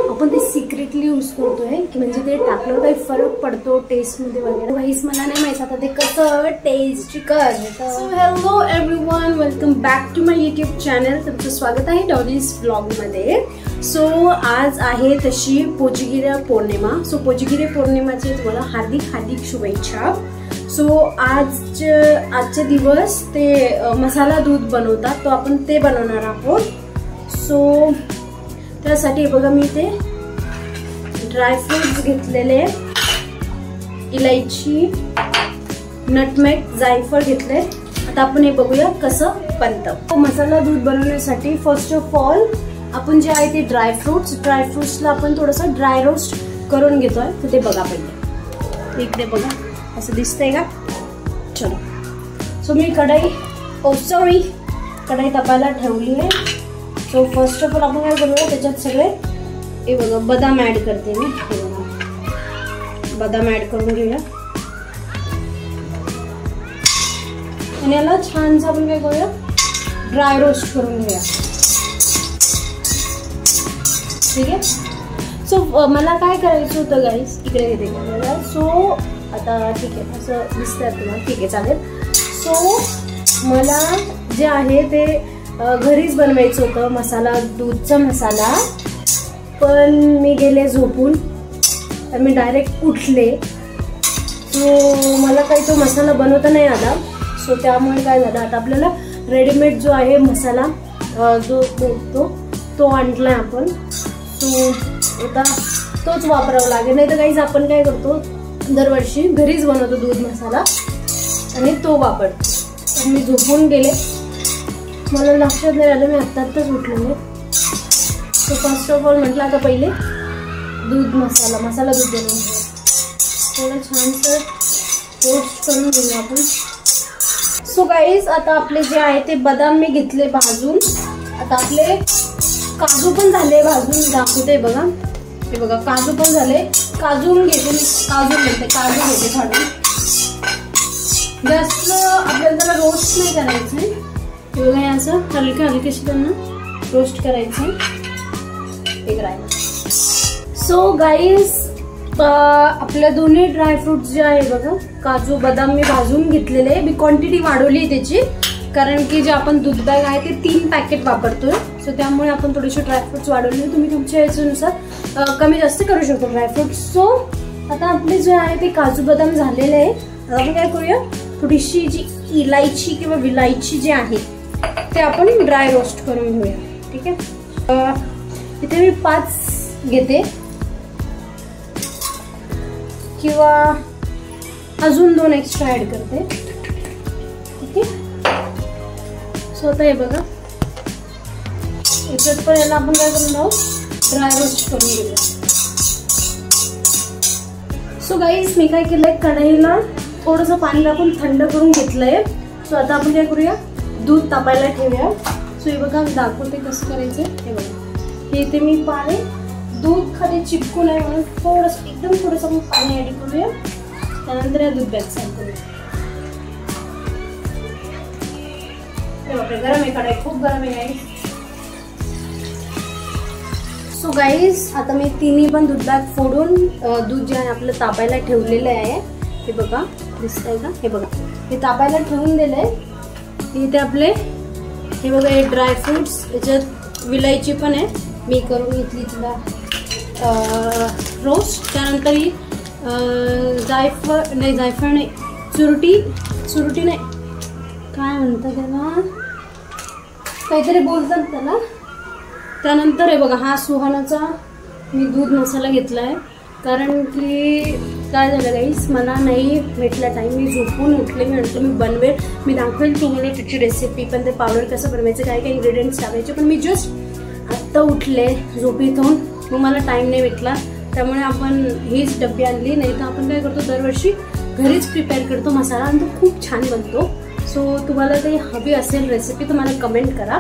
आपण ते secretly use करतोय की म्हणजे ते टाकल्यावर काही फरक पडतो टेस्ट मध्ये वगैरे. गाईस मला नाही माहित आता ते कसं टेस्ट करतं. So hello everyone, welcome back to my YouTube channel. तुमचं स्वागत आहे डॉलीज ब्लॉग मध्ये. सो आज आहे तशी पोचगिरी पौर्णिमा. सो पोचगिरी पौर्णिमाची तुम्हाला हार्दिक हार्दिक शुभेच्छा. सो आजचे दिवस ते मसाला दूध बनवतात, तो आपण ते बनवणार आहोत. सो त्यासाठी बघा मी ते ड्रायफ्रुट्स घेतलेले, इलायची, नटमेग, जायफळ घेतले. आता आपण हे बघूया कसं बनतं. मसाला दूध बनवण्यासाठी फर्स्ट ऑफ ऑल आपण जे आहे ते ड्रायफ्रुट्सला आपण थोडंसं ड्राय रोस्ट करून घेतोय. तर ते बघा पहिले इकडे बघा असं दिसतंय का. चलो सो मी कढई तापायला ठेवली आहे. सो फर्स्ट ऑफ ऑल आपण काय करूया, त्याच्यात सगळे हे बघा बदाम ऍड करते मी. हे बघा बदाम ऍड करून घेऊया आणि याला छानसं आपण काय करूया, ड्राय रोस्ट करून घेऊया. ठीक आहे. सो मला काय करायचं होतं गाईस, इकडे येते का. सो आता ठीक आहे असं दिसतंय तुम्हाला, ठीक आहे चालेल. सो मला जे आहे ते घरीच बनवायचं होतं मसाला दूधचा मसाला, पण मी गेले झोपून तर मी डायरेक्ट उठले. सो मला काही तो मसाला बनवता नाही आला. सो त्यामुळे काय झालं, आता आपल्याला रेडीमेड जो आहे मसाला जो भेटतो तो आणलाय आपण. सो आता तोच वापरावा लागेल. नाही तर काहीच आपण काय करतो दरवर्षी घरीच बनवतो दूध मसाला आणि तो वापरतो. तर मी झोपून गेले, मला लक्षात नाही आलं, मी आत्ताच उठले. सो फर्स्ट ऑफ ऑल म्हटलं आता पहिले मसाला दूध बनवून थोडं छानसं रोस्ट करून घेऊया आपण. सो गाईज आता आपले जे आहे ते बदाम मी घेतले भाजून. आता आपले काजू पण झाले भाजून, दाखवते बघा. हे बघा काजू पण झाले. काजू घेते फाडून. जास्त आपल्याला त्याला रोस्ट नाही करायचंय. हे बघा असं हलकेशी त्यांना रोस्ट करायचं. एक राहिलं. सो गाईज आपल्या दोन्ही ड्रायफ्रुट्स जे आहे बघा, काजू बदाम मी भाजून घेतलेले. मी क्वांटिटी वाढवली त्याची, कारण की जे आपण दूध बॅग आहे ते 3 पॅकेट वापरतोय. सो त्यामुळे आपण थोडेसे ड्रायफ्रुट्स वाढवले. तुम्ही तुमच्या याच्यानुसार कमी जास्त करू शकतो ड्रायफ्रुट्स. सो आता आपले जे आहे ते काजू बदाम झालेले आहे. आपण काय करूया, थोडीशी जी इलायची किंवा विलायची जी आहे ते आपण ड्राय रोस्ट करून घेऊया. ठीक आहे. इथे मी 5 घेते किंवा अजून 2 एक्स्ट्रा ऍड करते. ठीक आहे. सो आता हे बघा याच्यात पण याला आपण काय करून आहोत, ड्राय रोस्ट करून घेऊया. सो गाईज मी काय केलंय, कढईला थोडंसं पाणी टाकून थंड करून घेतलंय. सो आता आपण काय करूया, दूध तापायला ठेवूया. सो हे बघा दाखवते कसं करायचंय. हे बघा हे इथे मी पाणी, दूध खाली चिपकू नये म्हणून थोडंसं एकदम थोडंसं आपण पाणी ऍड करूया. त्यानंतर या दूध बॅग साफ करूया. गरम आहे कढई, खूप गरम आहे गाईज. सो गाईज आता मी तिन्ही पण दूध बॅग फोडून दूध जे आहे आपलं तापायला ठेवलेलं आहे. हे बघा दिसतंय का. हे बघा हे तापायला ठेवून दिलंय. इथे आपले हे बघा हे ड्रायफ्रुट्स, याच्यात विलायची पण आहे, मी करून घेतली तिला रोस्ट. त्यानंतर ही जायफळ नाही, चुरटी नाही, काय म्हणतात त्याला, काहीतरी बोलतात त्याला. त्यानंतर हे बघा हा सुहानाचा मी दूध मसाला घेतला आहे, कारण की काय झालं गाईस, मला नाही भेटला टाईम. मी झोपून उठले. मी म्हटलं मी बनवेल, मी दाखवेल तुम्हाला त्याची रेसिपी, पण ते पावडर कसं बनवायचं, काय काय इन्ग्रेडियंट्स टाकायचे. पण मी जस्ट आत्ता उठले झोपेतून, मग मला टाईम नाही भेटला. त्यामुळे आपण हीच डब्बी आणली. नाही तर आपण काय करतो दरवर्षी घरीच प्रिपेअर करतो मसाला आणि तो खूप छान बनतो. सो तुम्हाला ते हवी असेल रेसिपी तर मला कमेंट करा,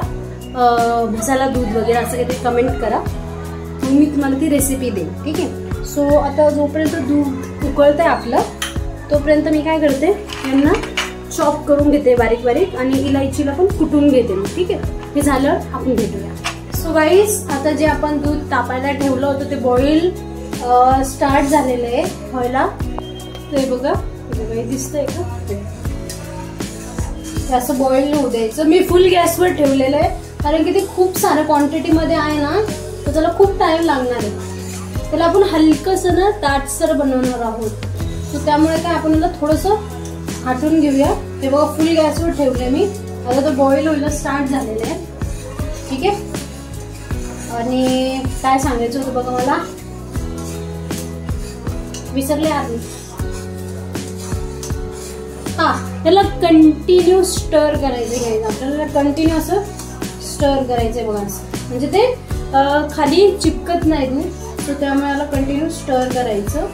मसाला दूध वगैरे असं काहीतरी कमेंट करा, मग मी तुम्हाला ती रेसिपी देईन. ठीक आहे. सो आता जोपर्यंत दूध उकळतंय आपलं, तोपर्यंत मी काय करते, यांना चॉप करून घेते बारीक बारीक आणि इलायचीला पण कुटून घेते मी. ठीक आहे. हे झालं आपण भेटूया. सो गाईस, आता जे आपण दूध तापायला ठेवलं होतं ते बॉईल स्टार्ट झालेलं आहे व्हायला. ते बघा दिसतंय का, असं बॉईल होऊ द्यायचं. मी फुल गॅसवर ठेवलेलं आहे कारण की ते खूप साऱ्या क्वांटिटी मध्ये आहे ना, तर त्याला खूप टाइम लागणार आहे. त्याला आपण हलकंसं ना दाटसर बनवणार आहोत. सो त्यामुळे काय आपण याला थोडंसं हाटून घेऊया. ते बघा फुल गॅसवर ठेवलंय मी. आता तो बॉईल व्हायला स्टार्ट झालेलं आहे. ठीक आहे. आणि काय सांगायचं होतं बघा मला, विसरले आधी. त्याला कंटिन्यू स्टर करायचं घ्यायचं आपल्याला. कंटिन्यू असं स्टर करायचंय बघा, म्हणजे ते खाली चिपकत नाही दूध. तर त्यामुळे याला कंटिन्यू स्टर करायचं.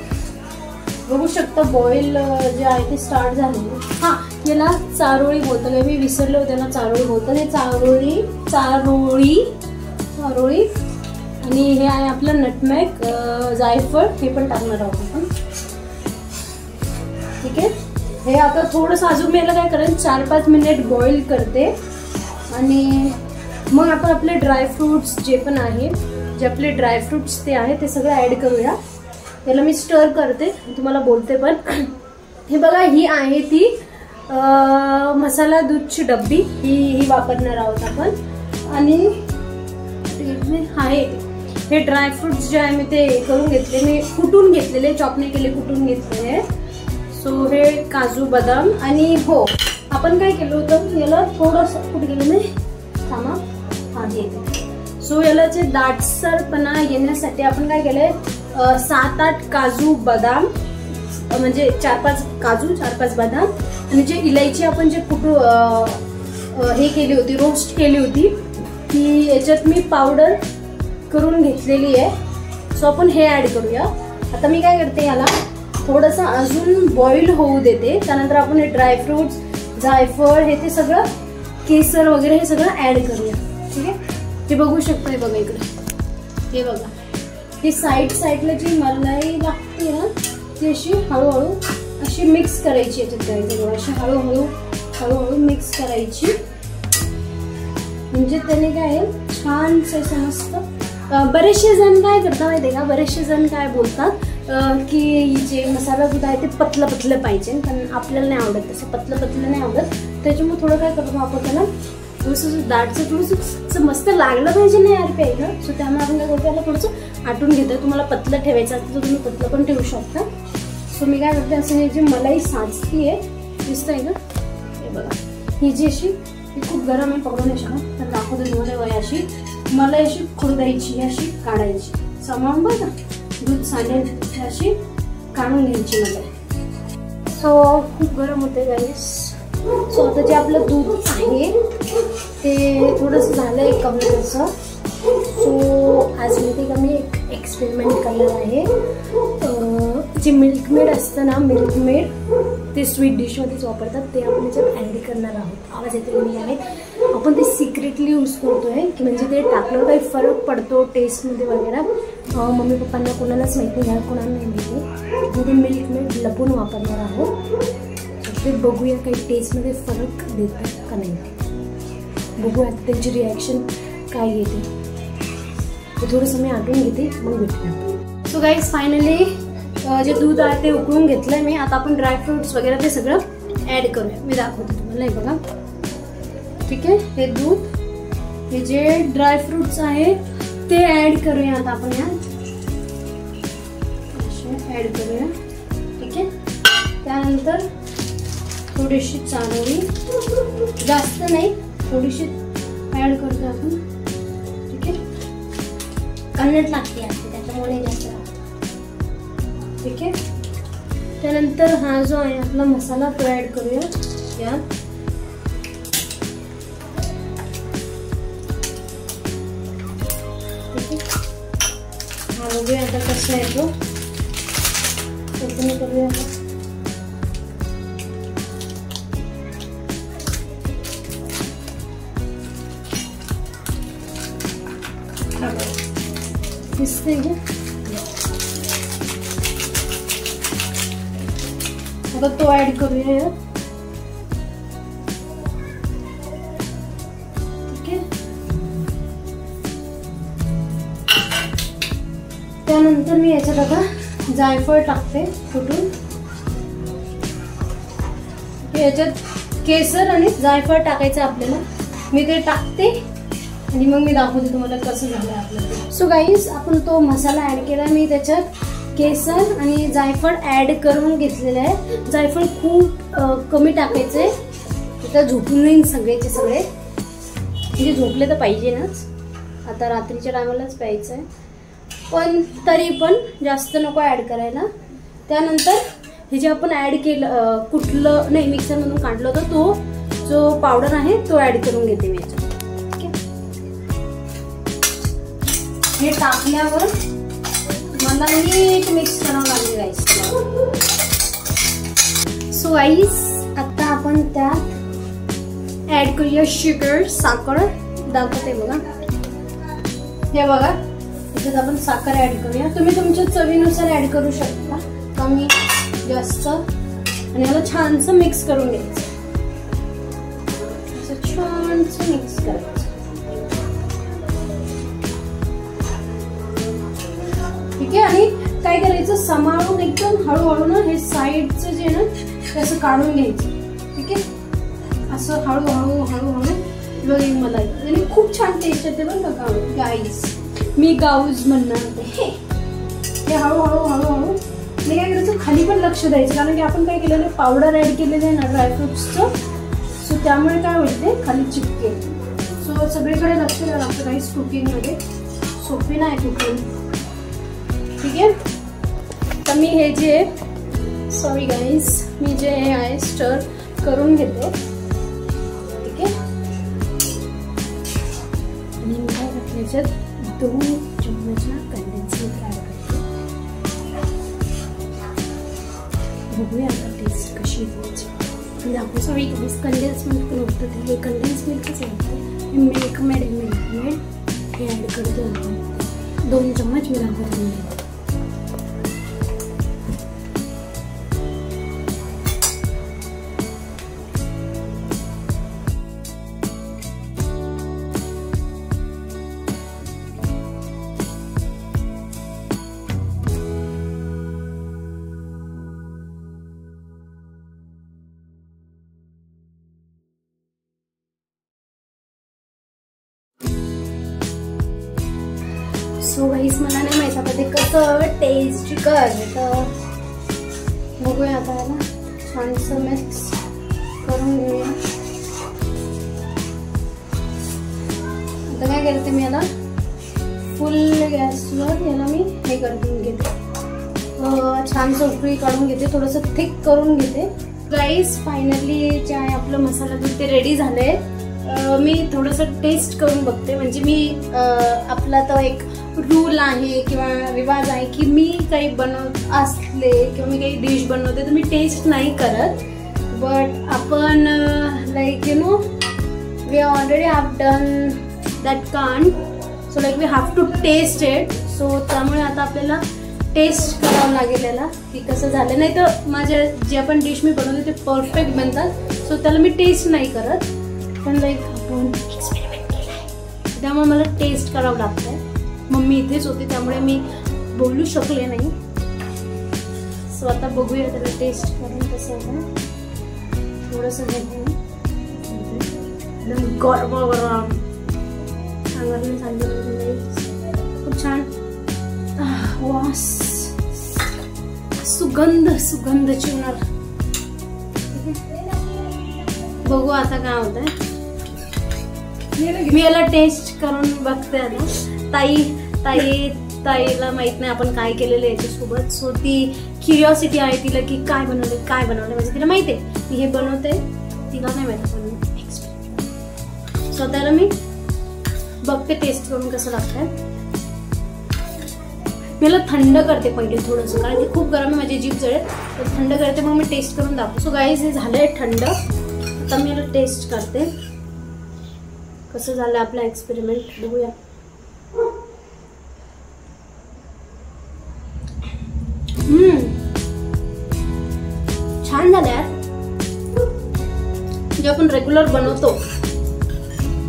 बघू शकता बॉईल जे आहे ते स्टार्ट झाले. याला चारोळी बोलतं, मी विसरले होते ना, चारोळी बोलतं. हे चारोळी आणि हे आहे आपलं नटमॅग, जायफळ, हे पण टाकणार आहोत आपण. ठीक आहे. हे आता थोडंसं अजून मी याला काय करेन, 4-5 मिनिट बॉईल करते आणि मग आपण आपले ड्रायफ्रुट्स जे पण आहे, जे आपले ड्रायफ्रुट्स ते आहे ते सगळं ऍड करूया. याला मी स्टर करते, तुम्हाला बोलते पण. हे बघा, ही आहे ती मसाला दूधची डब्बी, ही वापरणार आहोत आपण. आणि हे ड्रायफ्रुट्स जे आहे मी ते करून घेतले, मी कुटून घेतलेले, चॉप नाही केले, कुटून घेतलेले. सो हे काजू बदाम. आणि हो, आपण काय केलं होतं, याला थोडंसं कुठे गेलं नाही थांबा, सो याला जे दाटसरपणा येण्यासाठी आपण काय केलंय, 7-8 काजू बदाम, म्हणजे 4-5 काजू 4-5 बदाम, आणि जे इलायची आपण जे कुठू हे केली होती, रोस्ट केली होती, ती याच्यात मी पावडर करून घेतलेली आहे. सो आपण हे ऍड करूया. आता मी काय करते, याला थोडंसं अजून बॉईल होऊ देते. त्यानंतर आपण हे ड्रायफ्रुट्स, जायफळ, हे ते सगळं, केसर वगैरे हे सगळं ऍड करूया. ठीक आहे. हे बघू शकता, हे बघा इकडे, हे बघा, ही साईडला जी मलाई लागते ना, ती अशी हळूहळू अशी मिक्स करायची. याच्यात करायचं बघा, अशी हळूहळू मिक्स करायची. म्हणजे त्याने काय छानसं समजतं. बरेचसे जण काय करतात माहिती आहे का, बरेचसे जण काय बोलतात की जे मसाला दूध आहे ते पतलं पाहिजे, पण आपल्याला नाही आवडत तसं, पतलं नाही आवडत. त्याच्यामुळे थोडं काय करतो आपण, त्याला थोडंसं दाटचं, थोडंसं मस्त लागलं पाहिजे नाही यार प्यायला. सो त्यामुळे आपण काय करतो, त्याला थोडंसं आटून घेतो. तुम्हाला पतलं ठेवायचं असतं तर तुम्ही पतलं पण ठेवू शकता. सो मी काय करते, असं हे जे मलाई साचती आहे, दिसतंय का, हे बघा, ही जी अशी, ही खूप गरम आहे, पकडू नाही शकत, तर दाखवते तुम्हाला. वय अशी मलाई अशी खुरदायची, अशी काढायची, सामान बघा दूध सांडेल अशी काढून घ्यायची मलाई. सो खूप गरम होते गाईस. सो आता जे आपलं दूध आहे ते थोडंसं झालं आहे कमी असं. सो आज मी ते एक एक्सपेरिमेंट करणार आहे. जे मिल्कमेड असतं ना, मिल्कमेड ते स्वीट डिशमध्येच वापरतात, ते आपण याच्यात ॲड करणार आहोत. आवाज येतो नाही आहे. आपण ते सिक्रेटली यूज करतोय की म्हणजे ते टाकल्यावर काही फरक पडतो टेस्टमध्ये वगैरे. मम्मी पप्पांना कोणालाच माहिती नाही, कोणाला नाही माहिती. ते मिल्कमेड लपून वापरणार आहोत. ते बघूया काही टेस्टमध्ये फरक देतात का नाही, बघूया त्यांची रिॲक्शन काय येते. ते थोडंसं मी आटून घेते, मग भेटूया. सो गाईज, फायनली जे दूध आहे ते उकळून घेतलंय मी. आता आपण ड्रायफ्रुट्स वगैरे ते सगळं ऍड करूया. मी दाखवते तुम्हाला, हे बघा. ठीक आहे. हे दूध, हे जे ड्रायफ्रुट्स आहे ते ऍड करूया आता आपण यात, ऍड करूया. ठीक आहे. त्यानंतर थोडीशी चारोळी, जास्त नाही, थोडीशी ऍड करतो आपण. ठीक आहे. कन्नड लागते त्याच्यामुळे जास्त. ठीक आहे. त्यानंतर हा जो आहे आपला मसाला तो ऍड करूया यात. ठीक आहे. हा बघूया आता कसं आहे तो, करूया. दिसते का, आता तो ऍड करूया यात. ठीक आहे. त्यानंतर मी याच्यात आता जायफळ टाकते कुटून. याच्यात केसर आणि जायफळ टाकायचं आपल्याला. मी ते टाकते आणि मग मी दाखवते तुम्हाला कसं झालं आपलं. सो गाईज, आपण तो मसाला ॲड केला. मी त्याच्यात केसर आणि जायफळ ॲड करून घेतलेलं आहे. जायफळ खूप कमी टाकायचं आहे, तिथं झोपून जाईन सगळेचे सगळे. म्हणजे झोपले तर पाहिजे नाच, आता रात्रीच्या टायमालाच प्यायचं आहे, पण तरी पण जास्त नको ॲड करायला. त्यानंतर हे जे आपण ॲड केलं, कुठलं नाही मिक्सरमधून काढलं होतं, तो जो पावडर आहे तो ॲड करून घेते मी याच्यात. हे टाकल्यावर मला नीट मिक्स करावं लागेल गाईस. सो गाईस, आता आपण त्यात ॲड करूया शुगर, साखर. दाखवते बघा, हे बघा त्याच्यात आपण साखर ॲड करूया. तुम्ही तुमच्या चवीनुसार ॲड करू शकता, कमी जास्त. आणि याला छानसं मिक्स करून घ्यायचं, असं छानसं मिक्स करायचं. ठीक आहे. आणि काय करायचं, सांभाळून एकदम हळूहळू ना हे साईडचं जे ना ते असं काढून घ्यायचं. ठीक आहे, असं हळूहळू हळूहळू बघेल मला. आणि खूप छान टेस्ट येते बरं का गाईस. मी गाऊज म्हणणार होते. हे हळूहळू हळूहळू मी काय करायचं, खाली पण लक्ष द्यायचं, कारण की आपण काय केलेलं पावडर ॲड केलेलं आहे ना ड्रायफ्रुट्सचं. सो त्यामुळे काय होते, खाली चिपके. सो सगळीकडे लक्ष द्यावं लागतं गाईस कुकिंगमध्ये. सोपी नाही कुकिंग. ठीक आहे. तर मी हे जे सॉरी गाईज, मी जे हे आहे स्टर करून घेते. ठीक आहे. आणि मी काय करते, याच्यात 2 चम्मच ना कंडेन्स मिल्क ॲड करते. बघूया आता टेस्ट कशी येते. मी दाखवू. सॉरी गाईज, कंडेन्स मिल्क नव्हतं, ते कंडेन्स मिल्कच नव्हतं. मिल्क मेड हे ॲड करते आपण. 2 चम्मच मी दाखवते. सो गाईस, मला नाही माहित आता ते कसं टेस्ट करतं. बघूया आता याला छानसं मिक्स करून घेऊया. आता काय करते, मी याला फुल गॅसवर याला मी हे करून घेते, छानसं उकळी काढून घेते, थोडंसं थिक करून घेते. गाईस, फायनली जे आहे आपलं मसाला दूध ते रेडी झालंय. मी थोडंसं टेस्ट करून बघते. म्हणजे मी आपला तो एक रूल आहे किंवा रिवाज आहे की मी काही बनवत असले किंवा मी काही डिश बनवते तर मी टेस्ट नाही करत. बट आपण like you know we already have done that can't, so like we have to test it. So त्यामुळे आता आपल्याला टेस्ट करावं लागेल याला की कसं झालं. नाही तर माझ्या जे आपण डिश मी बनवते ते परफेक्ट बनतात, सो त्याला मी टेस्ट नाही करत. पण लाईक आपण एक्सपेरिमेंट केला आहे त्यामुळे मला टेस्ट करावं लागतंय. मम्मी इथेच होती त्यामुळे मी बोलू शकले नाही. सो आता बघूया त्याला टेस्ट करून कसं आहे. थोडंसं घेते एकदम गरम सांगायला सांगितलं. खूप छान वास, सुगंध चिवणार. बघू आता काय होतंय. मी याला टेस्ट करून बघते आता. ताईला माहित नाही आपण काय केलेलं याच्यासोबत. सो ती क्युरिओसिटी आहे तिला की काय बनवलं म्हणजे तिला माहिती आहे मी हे बनवते, तिला नाही माहिती. पण स्वतःला मी बघते टेस्ट करून कसं लागतंय. मी याला थंड करते पहिले थोडंसं, कारण की खूप गरम आहे, माझी जीभ जळेल. तर थंड करते मग मी टेस्ट करून दाखवते. सो गाईज, हे झालंय थंड. आता मी याला टेस्ट करते कसं झालं आपला एक्सपेरिमेंट. बघूया. छान झालं यार. जे आपण रेग्युलर बनवतो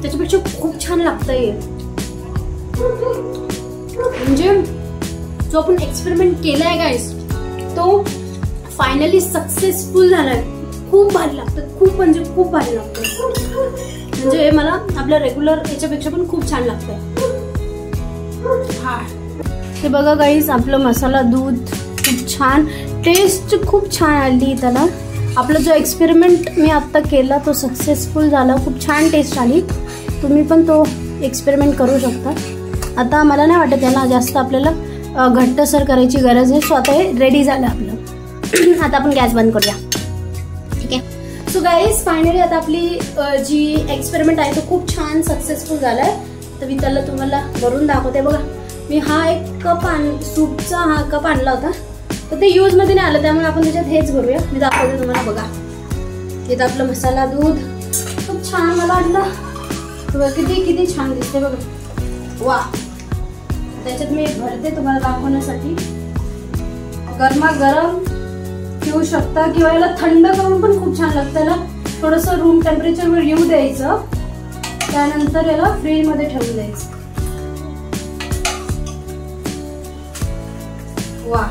त्याच्यापेक्षा खूप छान लागतंय. म्हणजे जो आपण एक्सपेरिमेंट केलाय गाईस तो फायनली सक्सेसफुल झालाय. खूप भारी लागतं, खूप म्हणजे खूप भारी लागतं. म्हणजे मला आपल्या रेग्युलर याच्यापेक्षा पण खूप छान लागतंय. हा हे बघा गाईस, आपलं मसाला दूध खूप छान, टेस्ट खूप छान आली त्याला. आपला जो एक्सपेरिमेंट मी आत्ता केला तो सक्सेसफुल झाला, खूप छान टेस्ट आली. तुम्ही पण तो एक्सपेरिमेंट करू शकता. आता मला नाही वाटत याला जास्त आपल्याला घट्टसर करायची गरज आहे. सो आता हे रेडी झालं आपलं. आता आपण गॅस बंद करूया. ठीक आहे. सो गाईज फायनली आता आपली जी एक्सपेरिमेंट आहे तो खूप छान सक्सेसफुल झालाय. तर मी त्याला तुम्हाला भरून दाखवते. बघा मी हा एक कप सूपचा हा कप आणला होता, तर ते यूज मध्ये नाही आलं, त्यामुळे आपण त्याच्यात हेच भरूया. मी दाखवते तुम्हाला. बघा इथं आपलं मसाला दूध खूप छान मला वाटलं. किती किती छान दिसते बघा. वा, त्याच्यात मी भरते तुम्हाला दाखवण्यासाठी. गरमागरम पिऊ शकता किंवा याला थंड करून पण खूप छान लागतं. याला थोडंसं रूम टेम्परेचरवर येऊ द्यायचं, त्यानंतर याला फ्रीज मध्ये ठेवून द्यायचं. वा,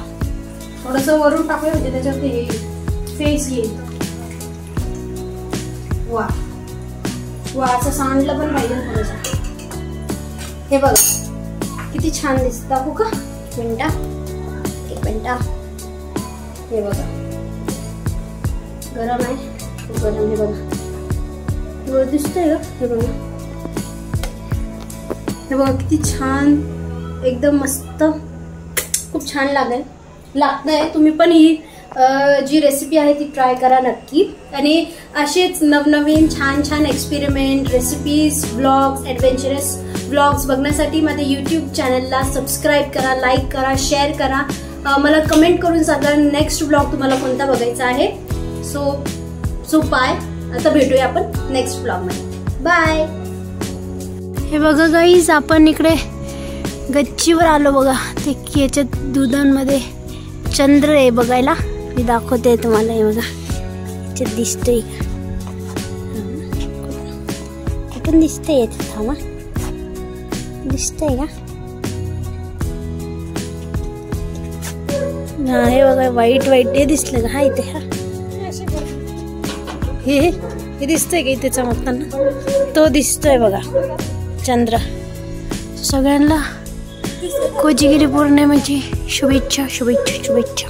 थोडंसं वरून टाकूया म्हणजे त्याच्यात फेस येईल. वा वा, असं सांडलं पण पाहिजे थोडंसं. हे बघा किती छान दिसतं. दाखवू का? एक मिनिटा. हे बघा गरम आहे, खूप गरम. हे बघा दिसतंय का? हे बघा, हे बघा किती छान, एकदम मस्त, खूप छान लागतंय. तुम्ही पण ही जी रेसिपी आहे ती ट्राय करा नक्की. आणि असेच नवनवीन छान छान experiment, recipes, blogs, adventurous blogs बघण्यासाठी माझ्या यूट्यूब चॅनलला सबस्क्राईब करा, लाईक करा, शेअर करा. मला कमेंट करून सांगा नेक्स्ट ब्लॉग तुम्हाला कोणता बघायचा आहे. So bye. आता भेटूया आपण नेक्स्ट ब्लॉगमध्ये. बाय. हे बघा गाईज, आपण इकडे गच्चीवर आलो. बघा ते याच्यात दुधांमध्ये चंद्र आहे बघायला. मी दाखवते तुम्हाला. हे बघा याच्यात दिसतंय, कुठून दिसतंय याच्यात? थांबा, दिसतंय का? हा, हे बघा व्हाईट व्हाईट हे दिसलं का? हा इथे, हा हे दिसतंय का इथे चमकताना? तो दिसतोय बघा चंद्र. सगळ्यांना कोजागिरी पौर्णिमेची शुभेच्छा शुभेच्छा शुभेच्छा.